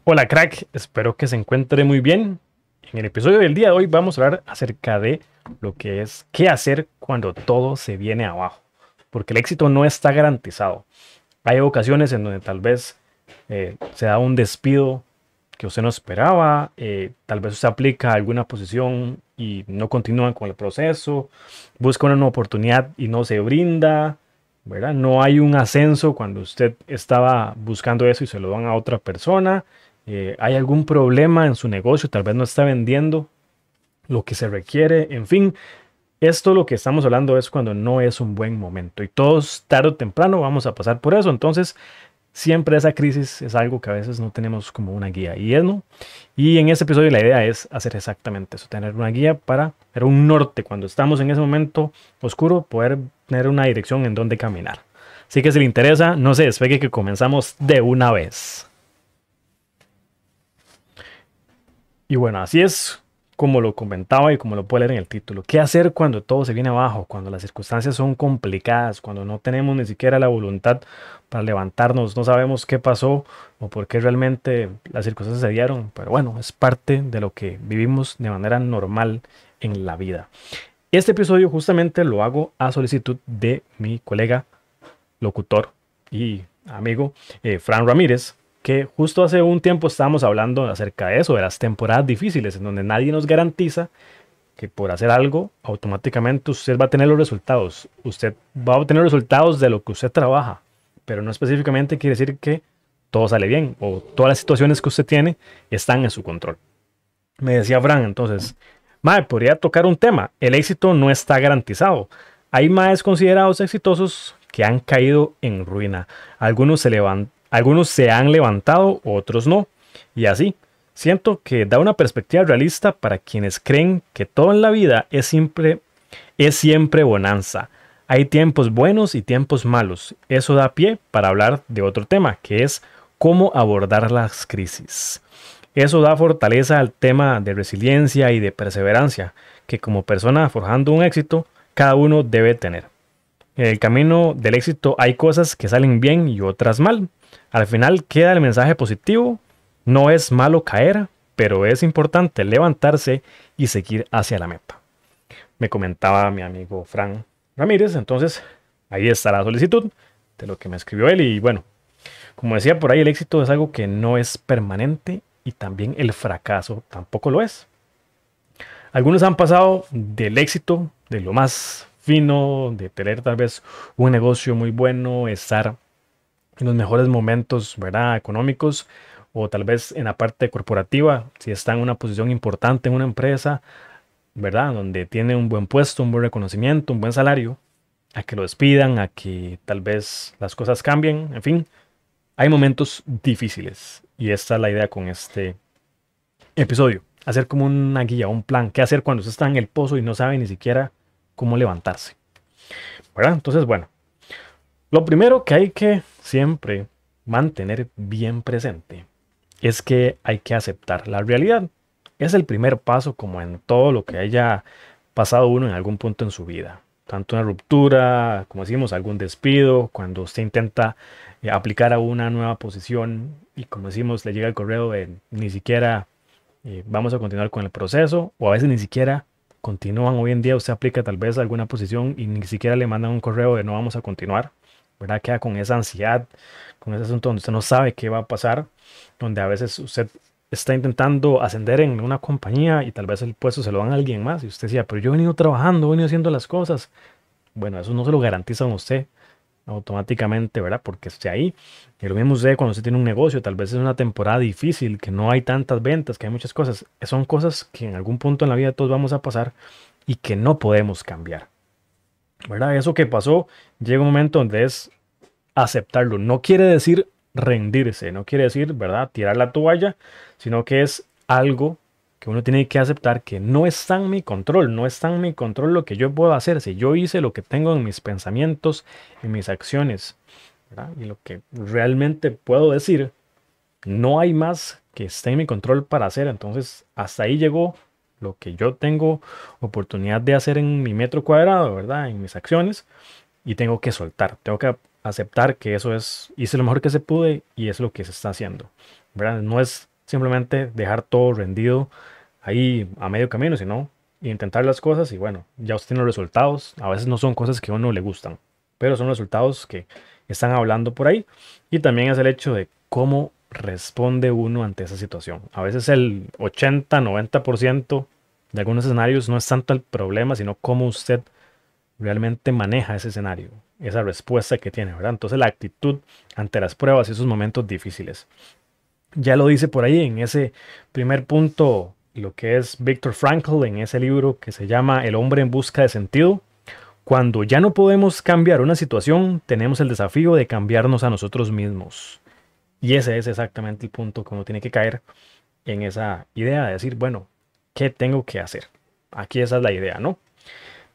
Hola crack, espero que se encuentre muy bien. En el episodio del día de hoy vamos a hablar acerca de lo que es qué hacer cuando todo se viene abajo, porque el éxito no está garantizado. Hay ocasiones en donde tal vez se da un despido que usted no esperaba, tal vez usted aplica a alguna posición y no continúa con el proceso, busca una nueva oportunidad y no se brinda, ¿verdad? No hay un ascenso cuando usted estaba buscando eso y se lo dan a otra persona. Hay algún problema en su negocio, tal vez no está vendiendo lo que se requiere, en fin, esto lo que estamos hablando es cuando no es un buen momento y todos tarde o temprano vamos a pasar por eso. Entonces, siempre esa crisis es algo que a veces no tenemos como una guía y es no. Y en este episodio la idea es hacer exactamente eso, tener una guía para tener un norte cuando estamos en ese momento oscuro, poder tener una dirección en donde caminar. Así que si le interesa, no se despegue que comenzamos de una vez. Y bueno, así es como lo comentaba y como lo puede leer en el título. ¿Qué hacer cuando todo se viene abajo? Cuando las circunstancias son complicadas, cuando no tenemos ni siquiera la voluntad para levantarnos, no sabemos qué pasó o por qué realmente las circunstancias se dieron. Pero bueno, es parte de lo que vivimos de manera normal en la vida. Este episodio justamente lo hago a solicitud de mi colega locutor y amigo Fran Ramírez, que justo hace un tiempo estábamos hablando acerca de eso, de las temporadas difíciles, en donde nadie nos garantiza que por hacer algo automáticamente usted va a tener los resultados. Usted va a obtener los resultados de lo que usted trabaja, pero no específicamente quiere decir que todo sale bien o todas las situaciones que usted tiene están en su control. Me decía Fran, entonces, mae, podría tocar un tema. El éxito no está garantizado. Hay maes considerados exitosos que han caído en ruina. Algunos se han levantado, otros no. Y así, siento que da una perspectiva realista para quienes creen que todo en la vida es siempre bonanza. Hay tiempos buenos y tiempos malos. Eso da pie para hablar de otro tema, que es cómo abordar las crisis. Eso da fortaleza al tema de resiliencia y de perseverancia, que como persona forjando un éxito, cada uno debe tener. En el camino del éxito hay cosas que salen bien y otras mal. Al final queda el mensaje positivo, no es malo caer, pero es importante levantarse y seguir hacia la meta. Me comentaba mi amigo Fran Ramírez, entonces ahí está la solicitud de lo que me escribió él y bueno, como decía por ahí, el éxito es algo que no es permanente y también el fracaso tampoco lo es. Algunos han pasado del éxito, de lo más fino, de tener tal vez un negocio muy bueno, estar en los mejores momentos, ¿verdad? Económicos o tal vez en la parte corporativa, si está en una posición importante en una empresa, ¿verdad? Donde tiene un buen puesto, un buen reconocimiento, un buen salario, a que lo despidan, a que tal vez las cosas cambien, en fin, hay momentos difíciles y esta es la idea con este episodio. Hacer como una guía, un plan. ¿Qué hacer cuando usted está en el pozo y no sabe ni siquiera cómo levantarse? ¿Verdad? Entonces, bueno, lo primero que hay que siempre mantener bien presente es que hay que aceptar la realidad. Es el primer paso como en todo lo que haya pasado uno en algún punto en su vida. Tanto una ruptura, como decimos, algún despido, cuando usted intenta aplicar a una nueva posición y como decimos, le llega el correo de ni siquiera vamos a continuar con el proceso o a veces ni siquiera continúan. Hoy en día usted aplica tal vez a alguna posición y ni siquiera le mandan un correo de no vamos a continuar, ¿verdad? Queda con esa ansiedad, con ese asunto donde usted no sabe qué va a pasar, donde a veces usted está intentando ascender en una compañía y tal vez el puesto se lo dan a alguien más y usted decía, pero yo he venido trabajando, he venido haciendo las cosas. Bueno, eso no se lo garantiza a usted automáticamente, ¿verdad? Porque esté ahí. Y lo mismo sucede cuando usted tiene un negocio, tal vez es una temporada difícil, que no hay tantas ventas, que hay muchas cosas. Son cosas que en algún punto en la vida todos vamos a pasar y que no podemos cambiar, ¿verdad? Eso que pasó llega un momento donde es aceptarlo. No quiere decir rendirse, no quiere decir, ¿verdad?, tirar la toalla, sino que es algo que uno tiene que aceptar que no está en mi control, no está en mi control lo que yo puedo hacer. Si yo hice lo que tengo en mis pensamientos, en mis acciones, ¿verdad? Y lo que realmente puedo decir, no hay más que esté en mi control para hacer. Entonces, hasta ahí llegó lo que yo tengo oportunidad de hacer en mi metro cuadrado, ¿verdad? En mis acciones y tengo que soltar, tengo que aceptar que eso es, hice lo mejor que se pude y es lo que se está haciendo, ¿verdad? No es simplemente dejar todo rendido ahí a medio camino, sino intentar las cosas y bueno, ya usted tiene los resultados. A veces no son cosas que a uno le gustan, pero son resultados que están hablando por ahí. Y también es el hecho de cómo responde uno ante esa situación. A veces el 80-90% de algunos escenarios no es tanto el problema, sino cómo usted realmente maneja ese escenario, esa respuesta que tiene, ¿verdad? Entonces la actitud ante las pruebas y esos momentos difíciles. Ya lo dice por ahí en ese primer punto, lo que es Viktor Frankl en ese libro que se llama El hombre en busca de sentido. Cuando ya no podemos cambiar una situación, tenemos el desafío de cambiarnos a nosotros mismos. Y ese es exactamente el punto que uno tiene que caer en esa idea de decir, bueno, ¿qué tengo que hacer? Aquí esa es la idea, ¿no?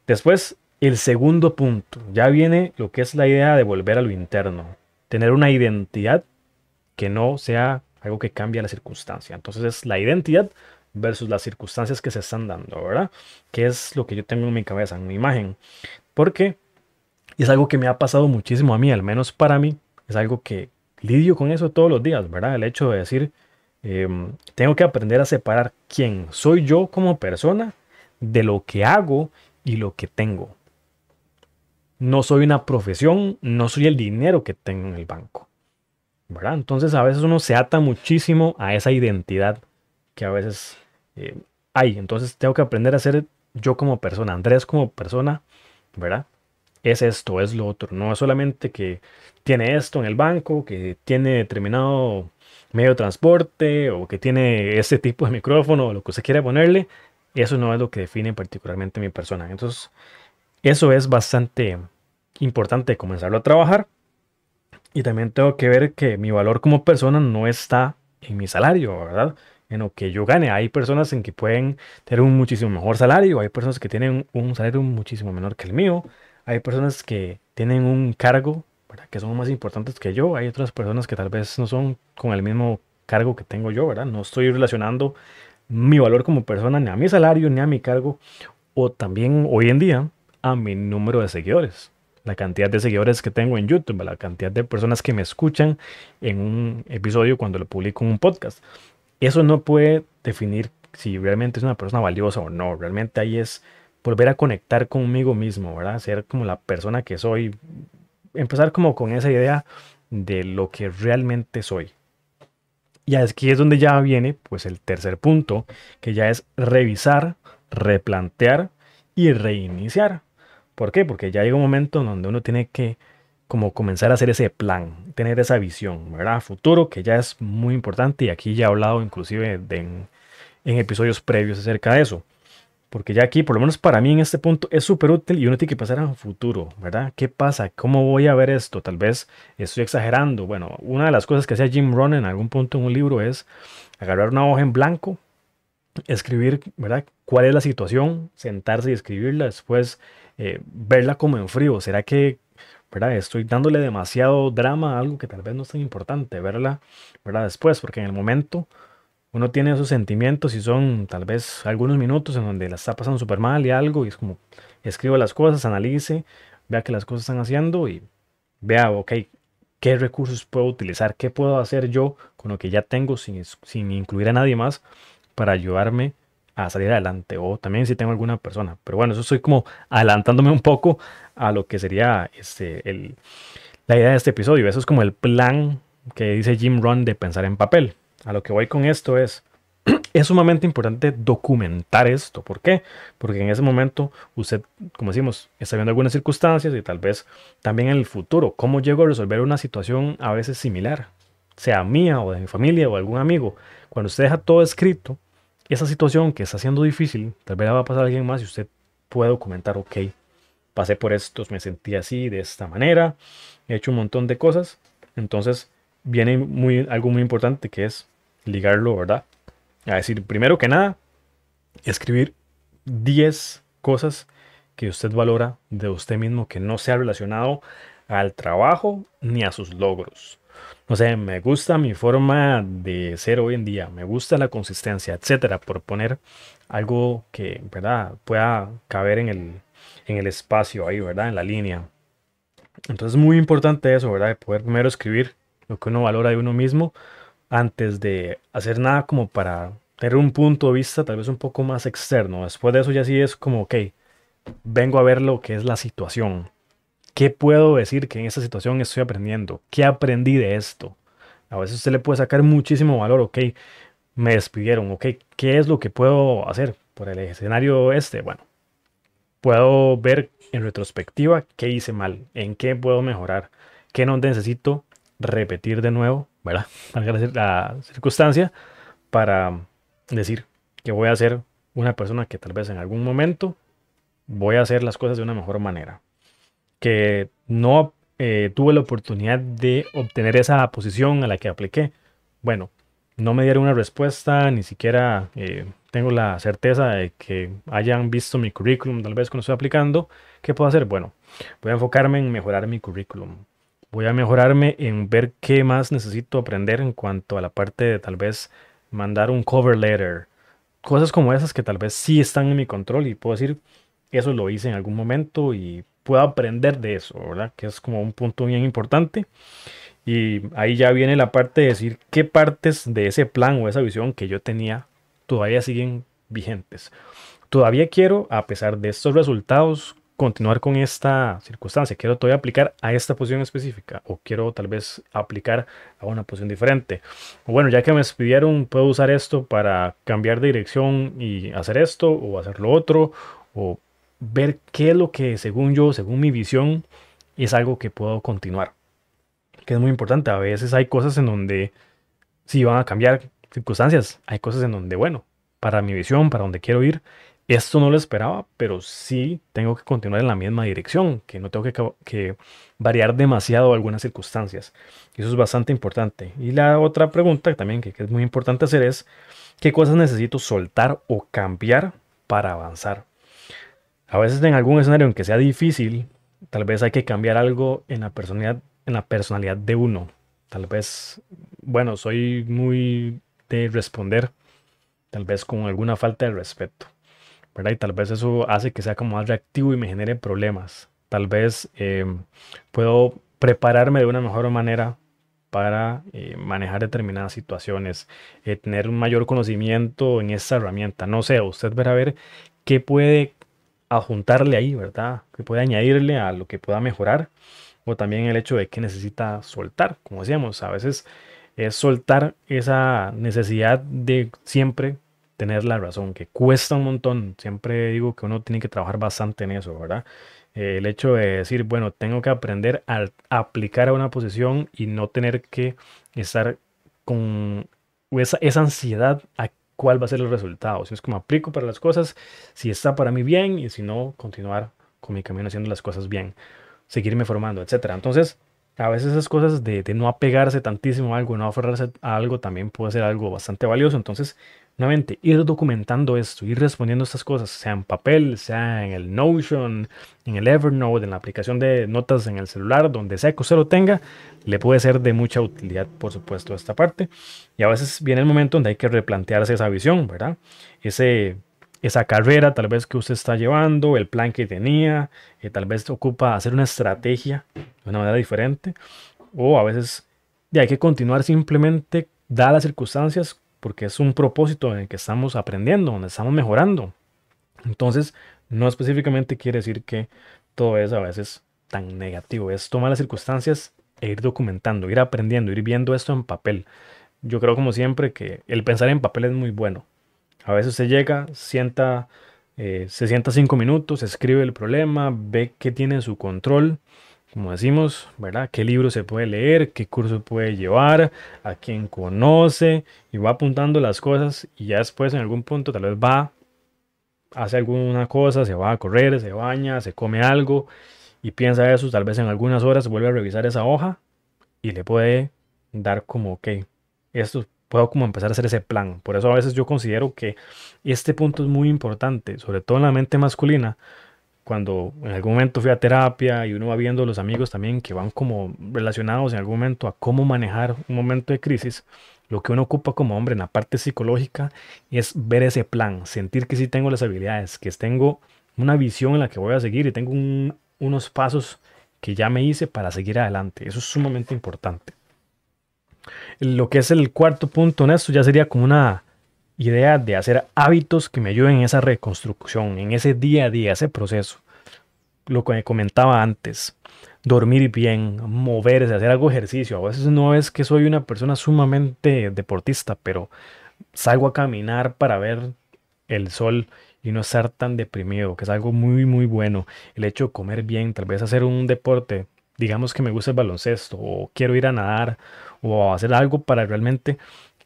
Después, el segundo punto, ya viene lo que es la idea de volver a lo interno, tener una identidad que no sea algo que cambie la circunstancia. Entonces es la identidad versus las circunstancias que se están dando, ¿verdad? Que es lo que yo tengo en mi cabeza, en mi imagen. Porque es algo que me ha pasado muchísimo a mí, al menos para mí, es algo que lidio con eso todos los días, ¿verdad? El hecho de decir, tengo que aprender a separar quién soy yo como persona de lo que hago y lo que tengo. No soy una profesión, no soy el dinero que tengo en el banco, ¿verdad? Entonces a veces uno se ata muchísimo a esa identidad que a veces eh, hay. Entonces tengo que aprender a ser yo como persona, Andrés como persona, ¿verdad? Es esto, es lo otro. No es solamente que tiene esto en el banco, que tiene determinado medio de transporte o que tiene este tipo de micrófono o lo que usted quiera ponerle. Eso no es lo que define particularmente mi persona. Entonces, eso es bastante importante comenzarlo a trabajar. Y también tengo que ver que mi valor como persona no está en mi salario, ¿verdad? En lo que yo gane. Hay personas en que pueden tener un muchísimo mejor salario, hay personas que tienen un salario muchísimo menor que el mío, hay personas que tienen un cargo, ¿verdad? Que son más importantes que yo, hay otras personas que tal vez no son con el mismo cargo que tengo yo, ¿verdad? No estoy relacionando mi valor como persona ni a mi salario ni a mi cargo o también hoy en día a mi número de seguidores. La cantidad de seguidores que tengo en YouTube, la cantidad de personas que me escuchan en un episodio cuando lo publico en un podcast. Eso no puede definir si realmente es una persona valiosa o no. Realmente ahí es volver a conectar conmigo mismo, ¿verdad? Ser como la persona que soy. Empezar como con esa idea de lo que realmente soy. Y aquí es donde ya viene pues el tercer punto, que ya es revisar, replantear y reiniciar. ¿Por qué? Porque ya llega un momento en donde uno tiene que como comenzar a hacer ese plan, tener esa visión, ¿verdad? Futuro, que ya es muy importante y aquí ya he hablado inclusive en episodios previos acerca de eso. Porque ya aquí, por lo menos para mí en este punto, es súper útil y uno tiene que pensar en futuro, ¿verdad? ¿Qué pasa? ¿Cómo voy a ver esto? Tal vez estoy exagerando. Bueno, una de las cosas que hacía Jim Rohn en algún punto en un libro es agarrar una hoja en blanco, escribir, ¿verdad? ¿Cuál es la situación? Sentarse y escribirla, después verla como en frío. ¿Será que, ¿verdad? Estoy dándole demasiado drama a algo que tal vez no es tan importante? Verla, ¿verdad? Después, porque en el momento uno tiene esos sentimientos y son tal vez algunos minutos en donde la está pasando súper mal y algo, y es como escribo las cosas, analice, vea que las cosas están haciendo y vea, ok, qué recursos puedo utilizar, qué puedo hacer yo con lo que ya tengo sin incluir a nadie más para ayudarme a salir adelante, o también si tengo alguna persona. Pero bueno, eso estoy como adelantándome un poco a lo que sería la idea de este episodio. Eso es como el plan que dice Jim Rohn de pensar en papel. A lo que voy con esto es sumamente importante documentar esto. ¿Por qué? Porque en ese momento usted, como decimos, está viendo algunas circunstancias y tal vez también en el futuro, cómo llego a resolver una situación a veces similar, sea mía o de mi familia o de algún amigo. Cuando usted deja todo escrito, esa situación que está siendo difícil, tal vez la va a pasar a alguien más y usted puede documentar, ok, pasé por esto, me sentí así, de esta manera, he hecho un montón de cosas. Entonces viene algo muy importante que es ligarlo, ¿verdad? A decir, primero que nada, escribir 10 cosas que usted valora de usted mismo que no sea relacionado al trabajo ni a sus logros. No sé, me gusta mi forma de ser hoy en día, me gusta la consistencia, etcétera, por poner algo que, ¿verdad?, pueda caber en el espacio ahí, ¿verdad?, en la línea. Entonces es muy importante eso, ¿verdad?, de poder primero escribir lo que uno valora de uno mismo antes de hacer nada como para tener un punto de vista tal vez un poco más externo. Después de eso ya sí es como, ok, vengo a ver lo que es la situación. ¿Qué puedo decir que en esta situación estoy aprendiendo? ¿Qué aprendí de esto? A veces usted le puede sacar muchísimo valor, ok, me despidieron, ok, ¿qué es lo que puedo hacer por el escenario este? Bueno, puedo ver en retrospectiva qué hice mal, en qué puedo mejorar, qué no necesito repetir de nuevo, ¿verdad? Valga la circunstancia, para decir que voy a ser una persona que tal vez en algún momento voy a hacer las cosas de una mejor manera. Que no tuve la oportunidad de obtener esa posición a la que apliqué. Bueno, no me dieron una respuesta, ni siquiera tengo la certeza de que hayan visto mi currículum, tal vez cuando estoy aplicando. ¿Qué puedo hacer? Bueno, voy a enfocarme en mejorar mi currículum. Voy a mejorarme en ver qué más necesito aprender en cuanto a la parte de tal vez mandar un cover letter. Cosas como esas que tal vez sí están en mi control y puedo decir, eso lo hice en algún momento y puedo aprender de eso, ¿verdad? Que es como un punto bien importante. Y ahí ya viene la parte de decir qué partes de ese plan o esa visión que yo tenía todavía siguen vigentes. Todavía quiero, a pesar de estos resultados, continuar con esta circunstancia. Quiero todavía aplicar a esta posición específica o quiero tal vez aplicar a una posición diferente. O bueno, ya que me despidieron, puedo usar esto para cambiar de dirección y hacer esto o hacer lo otro o ver qué es lo que según yo, según mi visión, es algo que puedo continuar. Que es muy importante. A veces hay cosas en donde sí van a cambiar circunstancias. Hay cosas en donde, bueno, para mi visión, para donde quiero ir, esto no lo esperaba, pero sí tengo que continuar en la misma dirección, que no tengo que variar demasiado algunas circunstancias. Y eso es bastante importante. Y la otra pregunta también que es muy importante hacer es, ¿qué cosas necesito soltar o cambiar para avanzar? A veces en algún escenario en que sea difícil, tal vez hay que cambiar algo en la personalidad de uno. Tal vez, bueno, soy muy de responder, tal vez con alguna falta de respeto, ¿verdad? Y tal vez eso hace que sea como más reactivo y me genere problemas. Tal vez puedo prepararme de una mejor manera para manejar determinadas situaciones, tener un mayor conocimiento en esta herramienta. No sé, usted verá a ver qué puede adjuntarle ahí, ¿verdad? Que puede añadirle a lo que pueda mejorar o también el hecho de que necesita soltar, como decíamos, a veces es soltar esa necesidad de siempre tener la razón, que cuesta un montón. Siempre digo que uno tiene que trabajar bastante en eso, ¿verdad? El hecho de decir, bueno, tengo que aprender a aplicar a una posición y no tener que estar con esa ansiedad a cuál va a ser el resultado. Si es como aplico para las cosas, si está para mí bien y si no, continuar con mi camino haciendo las cosas bien, seguirme formando, etcétera. Entonces, a veces esas cosas de no apegarse tantísimo a algo, no aferrarse a algo, también puede ser algo bastante valioso. Entonces, nuevamente, ir documentando esto, ir respondiendo estas cosas, sea en papel, sea en el Notion, en el Evernote, en la aplicación de notas en el celular, donde sea que usted lo tenga, le puede ser de mucha utilidad, por supuesto, esta parte. Y a veces viene el momento donde hay que replantearse esa visión, ¿verdad? Ese, esa carrera tal vez que usted está llevando, el plan que tenía, tal vez ocupa hacer una estrategia de una manera diferente, o a veces ya hay que continuar simplemente dadas las circunstancias, porque es un propósito en el que estamos aprendiendo, donde estamos mejorando. Entonces, no específicamente quiere decir que todo es a veces tan negativo, es tomar las circunstancias e ir documentando, ir aprendiendo, ir viendo esto en papel. Yo creo como siempre que el pensar en papel es muy bueno. A veces se llega, se sienta 5 minutos, escribe el problema, ve qué tiene en su control, como decimos, ¿verdad? ¿Qué libro se puede leer? ¿Qué curso puede llevar? ¿A quién conoce? Y va apuntando las cosas y ya después en algún punto tal vez va, hace alguna cosa, se va a correr, se baña, se come algo y piensa eso, tal vez en algunas horas vuelve a revisar esa hoja y le puede dar como, ok, esto puedo como empezar a hacer ese plan. Por eso a veces yo considero que este punto es muy importante, sobre todo en la mente masculina, cuando en algún momento fui a terapia y uno va viendo los amigos también que van como relacionados en algún momento a cómo manejar un momento de crisis. Lo que uno ocupa como hombre en la parte psicológica es ver ese plan, sentir que sí tengo las habilidades, que tengo una visión en la que voy a seguir y tengo unos pasos que ya me hice para seguir adelante. Eso es sumamente importante. Lo que es el cuarto punto en esto ya sería como una idea de hacer hábitos que me ayuden en esa reconstrucción, en ese día a día, ese proceso. Lo que me comentaba antes, dormir bien, moverse, hacer algo de ejercicio. A veces no es que soy una persona sumamente deportista, pero salgo a caminar para ver el sol y no estar tan deprimido, que es algo muy, muy bueno. El hecho de comer bien, tal vez hacer un deporte, digamos que me gusta el baloncesto, o quiero ir a nadar, o hacer algo para realmente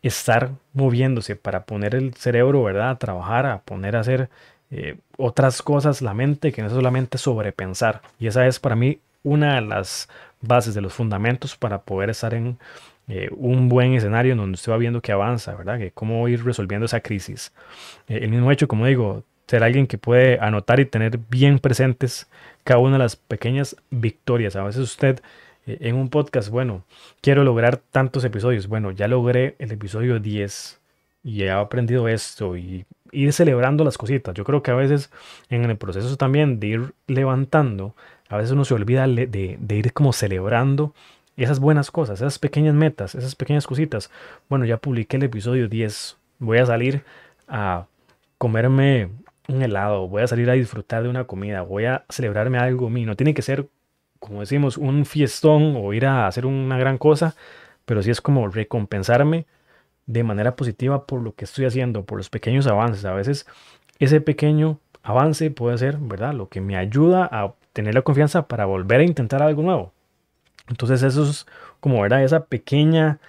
estar moviéndose, para poner el cerebro, ¿verdad?, a trabajar, a poner a hacer otras cosas, la mente, que no es solamente sobrepensar. Y esa es para mí una de las bases, de los fundamentos para poder estar en un buen escenario en donde usted va viendo que avanza, ¿verdad? Que cómo ir resolviendo esa crisis. El mismo hecho, como digo, ser alguien que puede anotar y tener bien presentes cada una de las pequeñas victorias. A veces usted en un podcast, bueno, quiero lograr tantos episodios. Bueno, ya logré el episodio 10 y he aprendido esto y ir celebrando las cositas. Yo creo que a veces en el proceso también de ir levantando, a veces uno se olvida de ir como celebrando esas buenas cosas, esas pequeñas metas, esas pequeñas cositas. Bueno, ya publiqué el episodio 10. Voy a salir a comerme un helado, voy a salir a disfrutar de una comida, voy a celebrarme algo mío. No tiene que ser, como decimos, un fiestón o ir a hacer una gran cosa, pero sí es como recompensarme de manera positiva por lo que estoy haciendo, por los pequeños avances. A veces ese pequeño avance puede ser, ¿verdad?, lo que me ayuda a tener la confianza para volver a intentar algo nuevo. Entonces eso es como, ¿verdad?, esa pequeña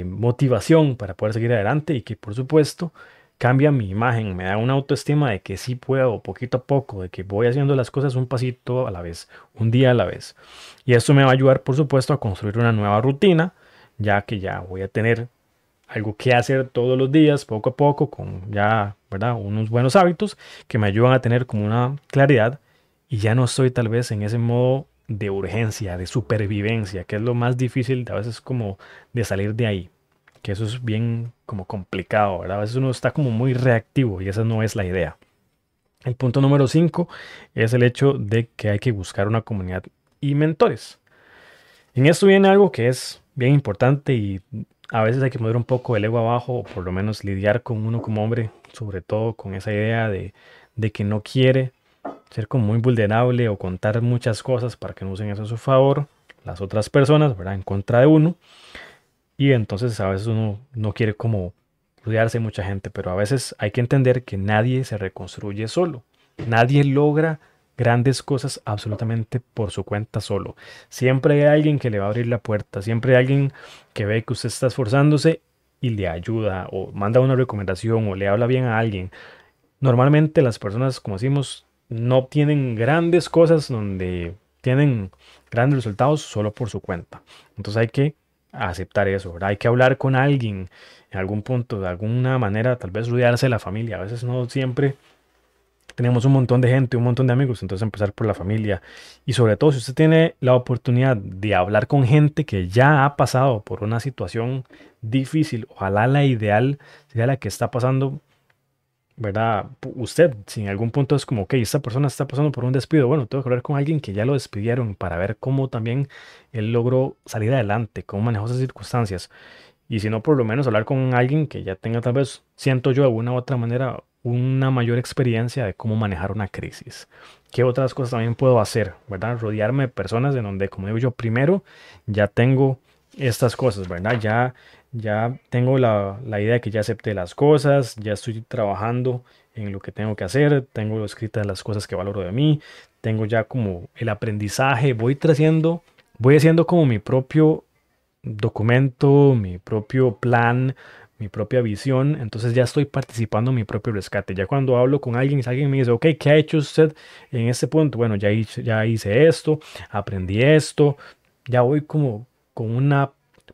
motivación para poder seguir adelante y que por supuesto cambia mi imagen, me da una autoestima de que sí puedo poquito a poco, de que voy haciendo las cosas un pasito a la vez, un día a la vez. Y esto me va a ayudar por supuesto a construir una nueva rutina, ya que ya voy a tener algo que hacer todos los días, poco a poco, con ya, ¿verdad?, unos buenos hábitos que me ayudan a tener como una claridad y ya no estoy tal vez en ese modo de urgencia, de supervivencia, que es lo más difícil a veces como de salir de ahí, que eso es bien como complicado, ¿verdad? A veces uno está como muy reactivo y esa no es la idea. El punto número 5 es el hecho de que hay que buscar una comunidad y mentores. En esto viene algo que es bien importante y a veces hay que mover un poco el ego abajo o por lo menos lidiar con uno como hombre, sobre todo con esa idea de que no quiere ser como muy vulnerable o contar muchas cosas para que no usen eso a su favor, las otras personas, ¿verdad?, en contra de uno. Y entonces a veces uno no quiere como rodearse de mucha gente, pero a veces hay que entender que nadie se reconstruye solo. Nadie logra grandes cosas absolutamente por su cuenta solo. Siempre hay alguien que le va a abrir la puerta, siempre hay alguien que ve que usted está esforzándose y le ayuda o manda una recomendación o le habla bien a alguien. Normalmente las personas, como decimos, no obtienen grandes cosas donde tienen grandes resultados solo por su cuenta. Entonces hay que aceptar eso, ¿verdad? Hay que hablar con alguien en algún punto, de alguna manera, tal vez rodearse de la familia. A veces no siempre tenemos un montón de gente, un montón de amigos, entonces empezar por la familia. Y sobre todo, si usted tiene la oportunidad de hablar con gente que ya ha pasado por una situación difícil, ojalá la ideal sea la que está pasando, ¿verdad? Usted, si en algún punto es como, ok, esta persona está pasando por un despido, bueno, tengo que hablar con alguien que ya lo despidieron para ver cómo también él logró salir adelante, cómo manejó esas circunstancias. Y si no, por lo menos hablar con alguien que ya tenga tal vez, siento yo de alguna u otra manera, una mayor experiencia de cómo manejar una crisis. ¿Qué otras cosas también puedo hacer, ¿verdad? Rodearme de personas en donde, como digo yo, primero ya tengo estas cosas, ¿verdad? Ya tengo la idea de que ya acepté las cosas, ya estoy trabajando en lo que tengo que hacer, tengo escritas las cosas que valoro de mí, tengo ya como el aprendizaje, voy haciendo como mi propio documento, mi propio plan, mi propia visión, entonces ya estoy participando en mi propio rescate. Ya cuando hablo con alguien, si alguien me dice, ok, ¿qué ha hecho usted en este punto? Bueno, ya hice esto, aprendí esto, ya voy como con una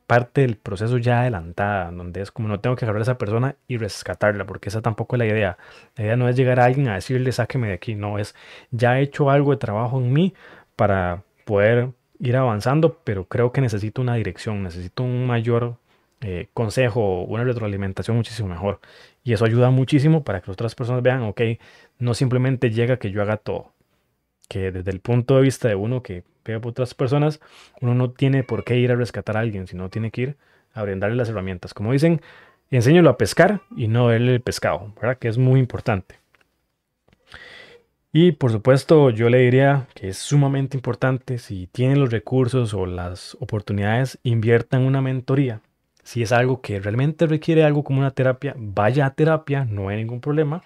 parte del proceso ya adelantada, donde es como no tengo que agarrar a esa persona y rescatarla, porque esa tampoco es la idea. La idea no es llegar a alguien a decirle, sáqueme de aquí, no, es ya he hecho algo de trabajo en mí para poder ir avanzando, pero creo que necesito una dirección, necesito un mayor consejo, una retroalimentación muchísimo mejor. Y eso ayuda muchísimo para que otras personas vean, ok, no simplemente llega que yo haga todo, que desde el punto de vista de uno que ve a otras personas, uno no tiene por qué ir a rescatar a alguien, sino tiene que ir a brindarle las herramientas. Como dicen, enséñalo a pescar y no darle el pescado, ¿verdad? Que es muy importante. Y por supuesto, yo le diría que es sumamente importante, si tienen los recursos o las oportunidades, invierta en una mentoría. Si es algo que realmente requiere algo como una terapia, vaya a terapia, no hay ningún problema.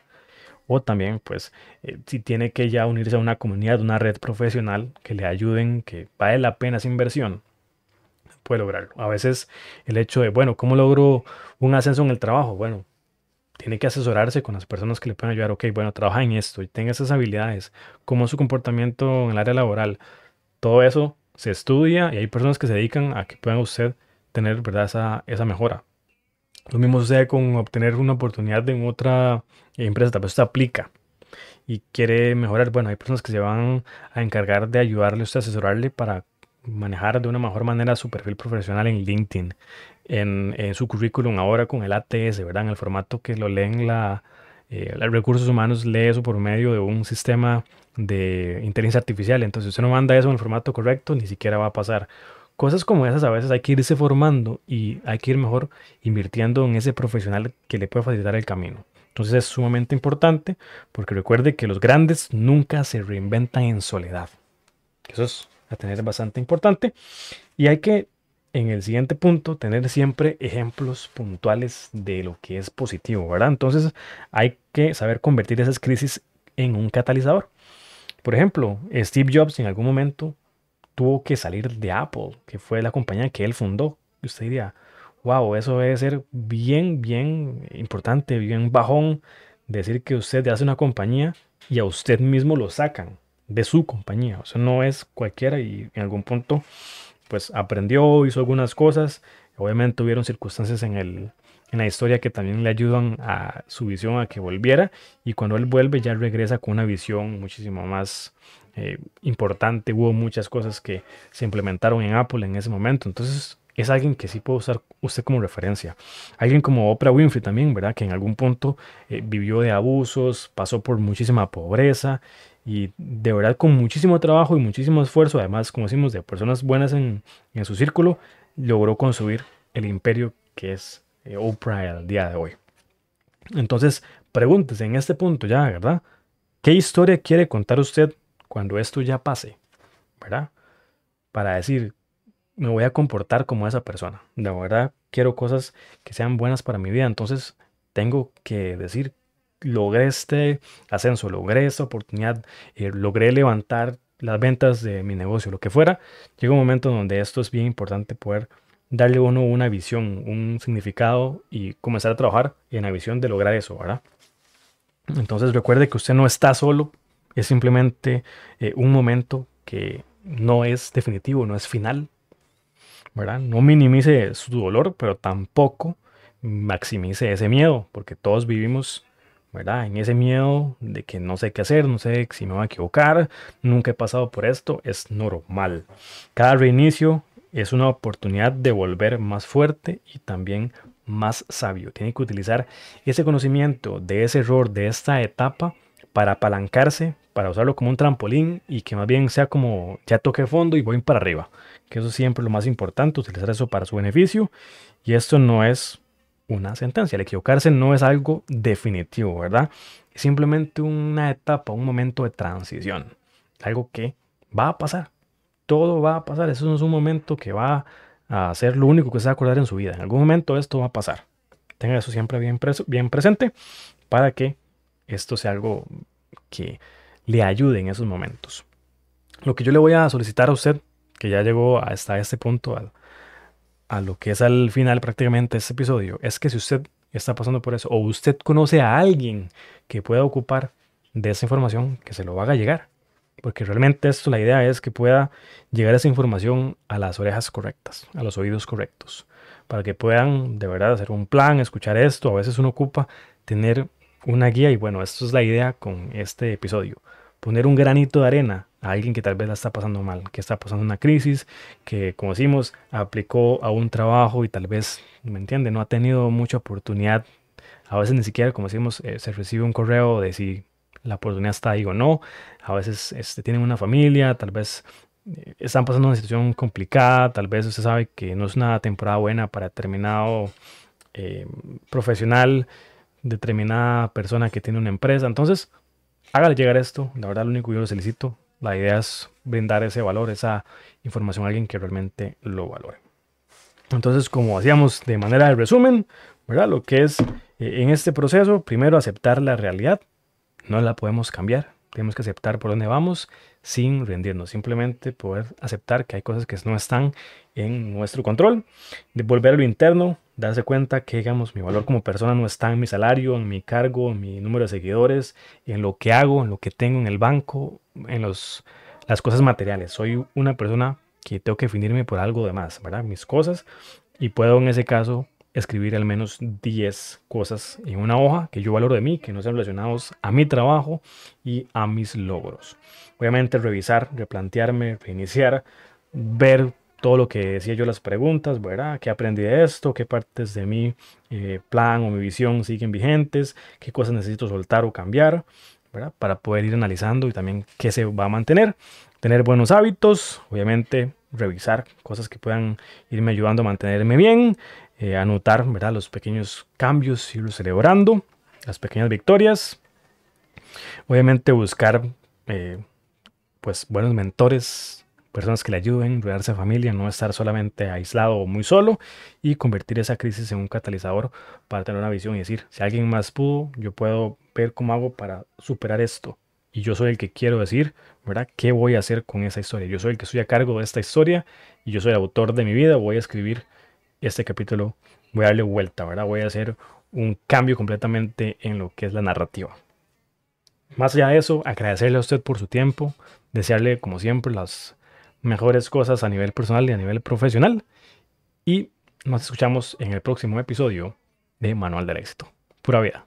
O también, pues, si tiene que ya unirse a una comunidad, una red profesional que le ayuden, que vale la pena esa inversión, puede lograrlo. A veces el hecho de, bueno, ¿cómo logro un ascenso en el trabajo? Bueno, tiene que asesorarse con las personas que le pueden ayudar. Ok, bueno, trabaja en esto y tenga esas habilidades. ¿Cómo es su comportamiento en el área laboral? Todo eso se estudia y hay personas que se dedican a que pueda usted tener, ¿verdad? Esa mejora. Lo mismo sucede con obtener una oportunidad en otra empresa. Tal vez usted aplica y quiere mejorar. Bueno, hay personas que se van a encargar de ayudarle a usted, asesorarle para manejar de una mejor manera su perfil profesional en LinkedIn, en su currículum ahora con el ATS, ¿verdad? En el formato que lo leen los recursos humanos, lee eso por medio de un sistema de inteligencia artificial. Entonces, si usted no manda eso en el formato correcto, ni siquiera va a pasar. Cosas como esas a veces hay que irse formando y hay que ir mejor invirtiendo en ese profesional que le puede facilitar el camino. Entonces es sumamente importante porque recuerde que los grandes nunca se reinventan en soledad. Eso es a tener bastante importante. Y hay que, en el siguiente punto, tener siempre ejemplos puntuales de lo que es positivo, ¿verdad? Entonces hay que saber convertir esas crisis en un catalizador. Por ejemplo, Steve Jobs en algún momento tuvo que salir de Apple, que fue la compañía que él fundó. Y usted diría, wow, eso debe ser bien, bien importante, bien bajón, decir que usted hace una compañía y a usted mismo lo sacan de su compañía. O sea, no es cualquiera y en algún punto, pues aprendió, hizo algunas cosas. Obviamente hubieron circunstancias en la historia que también le ayudan a su visión a que volviera. Y cuando él vuelve, ya regresa con una visión muchísimo más importante. Hubo muchas cosas que se implementaron en Apple en ese momento. Entonces, es alguien que sí puede usar usted como referencia. Alguien como Oprah Winfrey también, ¿verdad? Que en algún punto vivió de abusos, pasó por muchísima pobreza y de verdad con muchísimo trabajo y muchísimo esfuerzo, además, como decimos, de personas buenas en su círculo, logró construir el imperio que es Oprah al día de hoy. Entonces, pregúntese en este punto ya, ¿verdad? ¿Qué historia quiere contar usted cuando esto ya pase? ¿Verdad? Para decir, me voy a comportar como esa persona. De verdad, quiero cosas que sean buenas para mi vida. Entonces, tengo que decir, logré este ascenso, logré esta oportunidad, logré levantar las ventas de mi negocio, lo que fuera. Llega un momento donde esto es bien importante poder darle a uno una visión, un significado y comenzar a trabajar en la visión de lograr eso, ¿verdad? Entonces recuerde que usted no está solo, es simplemente un momento que no es definitivo, no es final, ¿verdad? No minimice su dolor, pero tampoco maximice ese miedo, porque todos vivimos, ¿verdad? En ese miedo de que no sé qué hacer, no sé si me voy a equivocar, nunca he pasado por esto, es normal. Cada reinicio es una oportunidad de volver más fuerte y también más sabio. Tiene que utilizar ese conocimiento de ese error, de esta etapa, para apalancarse, para usarlo como un trampolín y que más bien sea como ya toqué fondo y voy para arriba, que eso es siempre lo más importante, utilizar eso para su beneficio. Y esto no es una sentencia, el equivocarse no es algo definitivo, ¿verdad? Es simplemente una etapa, un momento de transición, algo que va a pasar, todo va a pasar, eso no es un momento que va a ser lo único que se va a acordar en su vida, en algún momento esto va a pasar. Tenga eso siempre bien presente para que esto sea algo que le ayude en esos momentos. Lo que yo le voy a solicitar a usted, que ya llegó hasta este punto, a lo que es al final prácticamente de este episodio, es que si usted está pasando por eso o usted conoce a alguien que pueda ocupar de esa información, que se lo haga llegar. Porque realmente esto, la idea es que pueda llegar esa información a las orejas correctas, a los oídos correctos, para que puedan de verdad hacer un plan, escuchar esto. A veces uno ocupa tener una guía y bueno, esto es la idea con este episodio. Poner un granito de arena a alguien que tal vez la está pasando mal, que está pasando una crisis, que como decimos, aplicó a un trabajo y tal vez, ¿me entiende? No ha tenido mucha oportunidad. A veces ni siquiera, como decimos, se recibe un correo de si la oportunidad está ahí o no. A veces tienen una familia, tal vez están pasando una situación complicada, tal vez usted sabe que no es una temporada buena para determinado eh, profesional, determinada persona que tiene una empresa. Entonces, hágale llegar esto. La verdad, lo único que yo le solicito, la idea es brindar ese valor, esa información a alguien que realmente lo valore. Entonces, como hacíamos de manera de resumen, ¿verdad? Lo que es en este proceso, primero aceptar la realidad, no la podemos cambiar, tenemos que aceptar por dónde vamos sin rendirnos, simplemente poder aceptar que hay cosas que no están en nuestro control, de volver a lo interno, darse cuenta que, digamos, mi valor como persona no está en mi salario, en mi cargo, en mi número de seguidores, en lo que hago, en lo que tengo en el banco, en las cosas materiales. Soy una persona que tengo que definirme por algo de más, ¿verdad? Mis cosas, y puedo en ese caso escribir al menos 10 cosas en una hoja que yo valoro de mí, que no sean relacionados a mi trabajo y a mis logros. Obviamente revisar, replantearme, reiniciar, ver todo lo que decía yo, las preguntas, ¿verdad? ¿Qué aprendí de esto? ¿Qué partes de mi plan o mi visión siguen vigentes? ¿Qué cosas necesito soltar o cambiar? ¿Verdad? Para poder ir analizando y también qué se va a mantener. Tener buenos hábitos, obviamente revisar cosas que puedan irme ayudando a mantenerme bien, anotar, ¿verdad? Los pequeños cambios, irlos celebrando, las pequeñas victorias. Obviamente buscar eh, pues buenos mentores, personas que le ayuden, rodearse de familia, no estar solamente aislado o muy solo y convertir esa crisis en un catalizador para tener una visión y decir, si alguien más pudo, yo puedo ver cómo hago para superar esto. Y yo soy el que quiero decir, ¿verdad? ¿Qué voy a hacer con esa historia? Yo soy el que estoy a cargo de esta historia y yo soy el autor de mi vida. Voy a escribir este capítulo, voy a darle vuelta, ¿verdad? Voy a hacer un cambio completamente en lo que es la narrativa. Más allá de eso, agradecerle a usted por su tiempo, desearle como siempre las mejores cosas a nivel personal y a nivel profesional. Y nos escuchamos en el próximo episodio de Manual del Éxito. Pura vida.